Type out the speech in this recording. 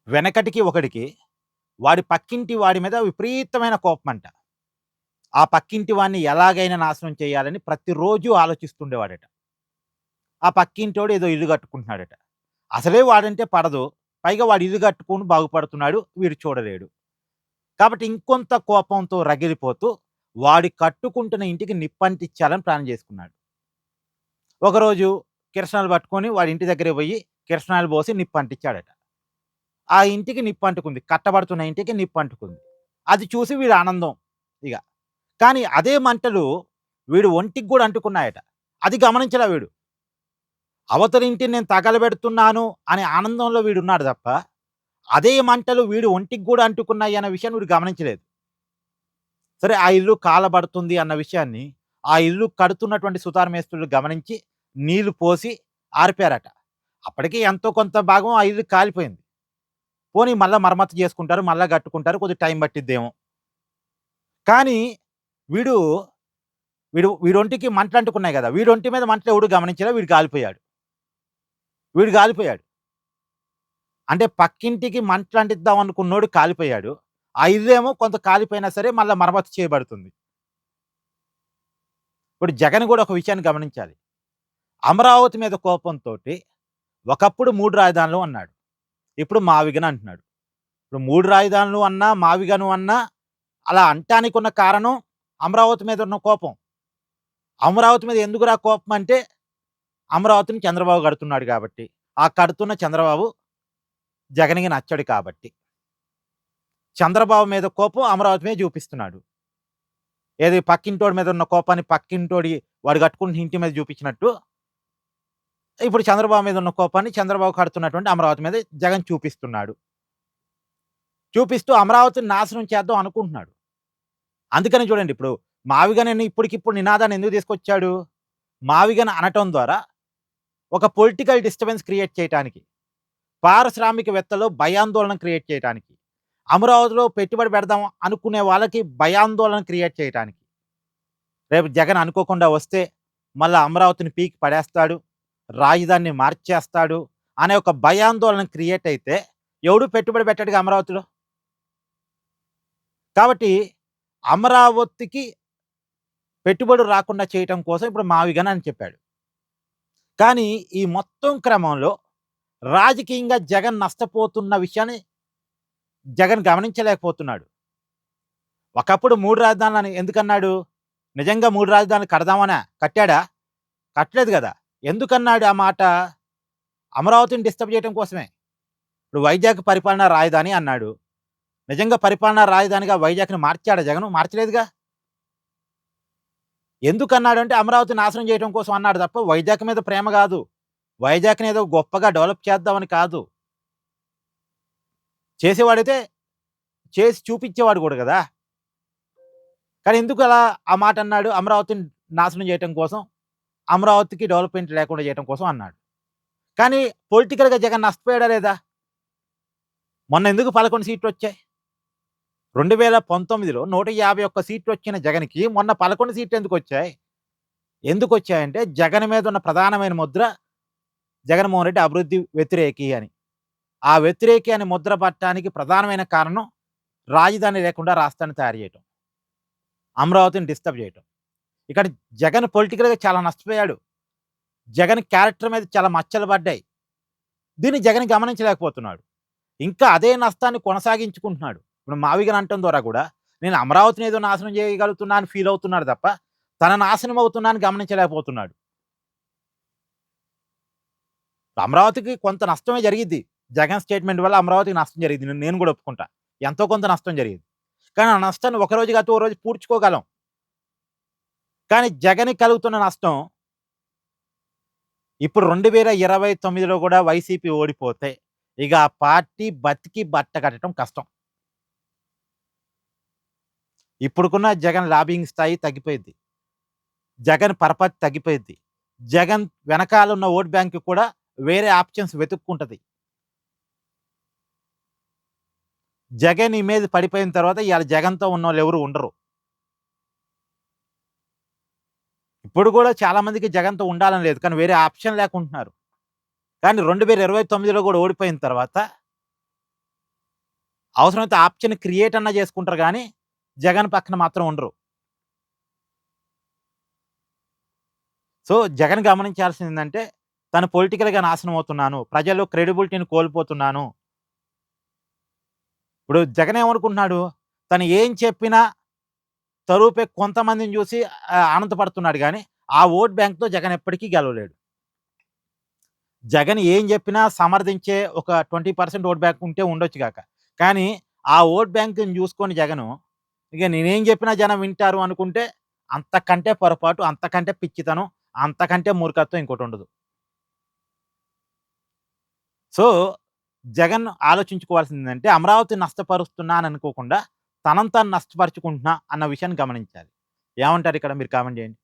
వెనకటికి ఒకడికి వాడి పక్కింటి వాడి మీద విపరీతమైన కోపమంట. ఆ పక్కింటి వాడిని ఎలాగైనా నాశనం చేయాలని ప్రతిరోజు ఆలోచిస్తుండేవాడట. ఆ పక్కింటోడు ఏదో ఇల్లు కట్టుకుంటున్నాడట. అసలే వాడంటే పడదు. పైగా వాడు ఇల్లు కట్టుకొని బాగుపడుతున్నాడు. వీడు చూడలేడు. కాబట్టి ఇంకొంత కోపంతో రగిలిపోతూ వాడి కట్టుకుంటున్న ఇంటికి నిప్పంటించాలని ప్లాన్ చేసుకున్నాడు. ఒకరోజు కిరసనాయిలు పట్టుకొని వాడి ఇంటి దగ్గరికి పోయి కిరసనాయిలు పోసి నిప్పంటించాడట. ఆ ఇంటికి నిప్పంటుకుంది. కట్టబడుతున్న ఇంటికి నిప్పంటుకుంది. అది చూసి వీడు ఆనందం ఇగ. కానీ అదే మంటలు వీడు ఒంటికి గూడా అంటుకున్నాయట. అది గమనించలా వీడు. అవతలింటిని నేను తగలబెడుతున్నాను అనే ఆనందంలో వీడున్నాడు తప్ప, అదే మంటలు వీడి ఒంటికి గూడా అంటుకున్నాయన్న విషయాన్ని వీడు గమనించలేదు. సరే ఆ ఇల్లు కాలబడుతుంది అన్న విషయాన్ని, ఆ ఇల్లు కడుతున్నటువంటి సుతార్ మేస్త్రులు గమనించి, నీళ్లు పోసి ఆర్పారట. అప్పటికి ఎంతో కొంత భాగం ఆ ఇల్లు కాలిపోయింది. పోనీ మళ్ళా మరమ్మతు జేసుకుంటారు, మళ్ళా గట్టుకుంటారు. కొద్దిగా టైం పట్టిద్దేమో. కానీ వీడు, వీడొంటికి మంటలంటుకున్నాయి గదా! వీడొంటి మీద మంటలెవడు గమనించలా. వీడు గాలిపోయాడు. అంటే పక్కింటికి మంటలంటిద్దాం అనుకున్నోడు కాలిపోయాడు. ఆ ఇల్లేమో కొంత కాలిపోయినా సరే మళ్ళా మరమ్మతు చేయబడుతుంది. ఇప్పుడు జగన్ గూడా ఒక విషయాన్ని గమనించాలి. అమరావతి మీద కోపంతోటి ఒకప్పుడు 3 రాజధానులు అన్నాడు. ఇప్పుడు మావిగన అంటున్నాడు. ఇప్పుడు 3 రాజధానులు అన్నా, మావిగను అన్నా అలా అంటానికున్న కారణం అమరావతి మీద ఉన్న కోపం. అమరావతి మీద ఎందుకురా కోపం అంటే, అమరావతిని చంద్రబాబు కడుతున్నాడు కాబట్టి. ఆ కడుతున్న చంద్రబాబు జగన్‌కి నచ్చడు కాబట్టి. చంద్రబాబు మీద కోపం అమరావతి మీద చూపిస్తున్నాడు. ఏది పక్కింటోడి మీద ఉన్న కోపాన్ని పక్కింటోడి వాడు కట్టుకుంటున్న ఇంటి మీద చూపించినట్టు, ఇప్పుడు చంద్రబాబు మీద ఉన్న కోపాన్ని చంద్రబాబు కడుతున్నటువంటి అమరావతి మీద జగన్ చూపిస్తున్నాడు. చూపిస్తూ అమరావతిని నాశనం చేద్దాం అనుకుంటున్నాడు. అందుకని చూడండి ఇప్పుడు మావిగనని ఇప్పటికిప్పుడు నినాదాన్ని ఎందుకు తీసుకొచ్చాడు? మావిగన అనటం ద్వారా ఒక పొలిటికల్ డిస్టర్బెన్స్ క్రియేట్ చేయటానికి, పారిశ్రామికవేత్తలో భయాందోళన క్రియేట్ చేయటానికి, అమరావతిలో పెట్టుబడి పెడదాం అనుకునే వాళ్ళకి భయాందోళన క్రియేట్ చేయటానికి. రేపు జగన్ అనుకోకుండా వస్తే మళ్ళా అమరావతిని పీకి పడేస్తాడు, రాజధానిని మార్చేస్తాడు అనే ఒక భయాందోళన క్రియేట్ అయితే ఎవడు పెట్టుబడి పెట్టడుగా అమరావతిలో. కాబట్టి అమరావతికి పెట్టుబడులు రాకుండా చేయటం కోసం ఇప్పుడు మావిగన అని చెప్పాడు. కానీ ఈ మొత్తం క్రమంలో రాజకీయంగా జగన్ నష్టపోతున్న విషయాన్ని జగన్ గమనించలేకపోతున్నాడు. ఒకప్పుడు 3 రాజధానులని ఎందుకన్నాడు? నిజంగా 3 రాజధానులు కడదామనా? కట్టాడా? కట్టలేదు గదా! ఎందుకన్నాడు ఆ మాట? అమరావతిని డిస్టర్బ్ చేయటం కోసమే. ఇప్పుడు వైజాగ్ పరిపాలనా రాజధాని అన్నాడు. నిజంగా పరిపాలనా రాజధానిగా వైజాగ్‌ని మార్చాడా జగను? మార్చలేదుగా. ఎందుకన్నాడంటే అమరావతిని నాశనం చేయటం కోసం అన్నాడు తప్ప వైజాగ్ మీద ప్రేమ గాదు. వైజాగ్‌ని ఏదో గొప్పగా డెవలప్ చేద్దామని కాదు. చేసేవాడైతే చేసి చూపించేవాడు గూడా గదా! కానీ ఎందుకు అలా ఆ మాట అన్నాడు? అమరావతిని నాశనం చేయటం కోసం, అమరావతికి డెవలప్‌మెంట్ లేకుండా చేయటం కోసం అన్నాడు. కానీ పొలిటికల్‌గా జగన్ నష్టపోయాడా లేదా? మొన్న ఎందుకు 11 సీట్లొచ్చాయి? 2019లో 151 సీట్లొచ్చిన జగన్‌కి మొన్న 11 సీట్లు ఎందుకొచ్చాయి? ఎందుకొచ్చాయంటే జగన్ మీద ఉన్న ప్రధానమైన ముద్ర జగన్‌మోహన్ రెడ్డి అభివృద్ధి వ్యతిరేకి అని. ఆ వ్యతిరేకి అని ముద్ర పడటానికి ప్రధానమైన కారణం రాజధాని లేకుండా రాష్ట్రాన్ని తయారు చేయటం. అమరావతిని డిస్టర్బ్ చేయటం. ఇక్కడ జగన్ పొలిటికల్‌గా చాలా నష్టపోయాడు. జగన్ క్యారెక్టర్ మీద చాలా మచ్చలు పడ్డాయి. దీన్ని జగన్ గమనించలేకపోతున్నాడు. ఇంకా అదే నష్టాన్ని కొనసాగించుకుంటున్నాడు. ఇప్పుడు మావిగన్ అనటం ద్వారా కూడా నేను అమరావతిని ఏదో నాశనం చేయగలుగుతున్నా అని ఫీల్ అవుతున్నాడు తప్ప, తన నాశనం అవుతున్నా అని గమనించలేకపోతున్నాడు. అమరావతికి కొంత నష్టమే జరిగిద్ది. జగన్ స్టేట్‌మెంట్ వల్ల అమరావతికి నష్టం జరిగిద్ది. నేను కూడా ఒప్పుకుంటా. ఎంతో కొంత నష్టం జరిగిద్ది. కానీ ఆ నష్టాన్ని ఒక రోజు కాకపోతే ఓ రోజు పూడ్చుకోగలం. కానీ జగన్‌కి కలుగుతున్న నష్టం ఇప్పుడు 2029లో కూడా వైసీపీ ఓడిపోతే ఇక ఆ పార్టీ బతికి బట్ట కట్టడం కష్టం. ఇప్పుడుకున్న జగన్ లాబింగ్ స్థాయి తగ్గిపోయిద్ది. జగన్ పరపతి తగ్గిపోయిద్ది. జగన్ వెనకాల ఉన్న ఓట్ బ్యాంక్ కూడా వేరే ఆప్షన్స్ వెతుక్కుంటది. జగన్ ఇమేజ్ పడిపోయిన తర్వాత ఇయాల జగన్‌తో ఉన్నోళ్ళు ఎవరు ఉండరు. ఇప్పుడు కూడా చాలా మందికి జగన్‌తో ఉండాలని లేదు. కానీ వేరే ఆప్షన్ లేకుంటున్నారు. కానీ 2029లో కూడా ఓడిపోయిన తర్వాత అవసరమైతే ఆప్షన్ క్రియేట్ అన్నా చేసుకుంటారు గానీ, జగన్ పక్కన మాత్రం ఉండరు. సో, జగన్ గమనించాల్సిందేంటంటే, తను పొలిటికల్‌గా నాశనం అవుతున్నాను. ప్రజల్లో క్రెడిబిలిటీని కోల్పోతున్నాను. ఇప్పుడు జగన్ ఏమనుకుంటున్నాడు, తను ఏం చెప్పినా తరువుపై కొంతమందిని జూసి ఆనందపడుతున్నాడు గానీ, ఆ ఓట్ బ్యాంక్‌తో జగన్ ఎప్పటికీ గెలవలేడు. జగన్ ఏం జెప్పినా సమర్థించే ఒక 20% ఓట్ బ్యాంక్ ఉంటే ఉండొచ్చు గాక. కానీ, ఆ ఓట్ బ్యాంక్‌ని జూసుకొని జగను, ఇగ నేనేం జెప్పినా జనం వింటారు అనుకుంటే, అంతకంటే పొరపాటు, అంతకంటే పిచ్చితనం, అంతకంటే మూర్ఖత్వం ఇంకోటుండదు. సో, జగన్ ఆలోచించుకోవాల్సిందేంటంటే, అమరావతిని నష్టపరుస్తున్నాననుకోకుండా, తనను తాను నష్టపరుచుకుంటున్నా అన్న విషయాన్ని గమనించాలి. ఏమంటారిక్కడ మీరు కామెంట్ జేయండి?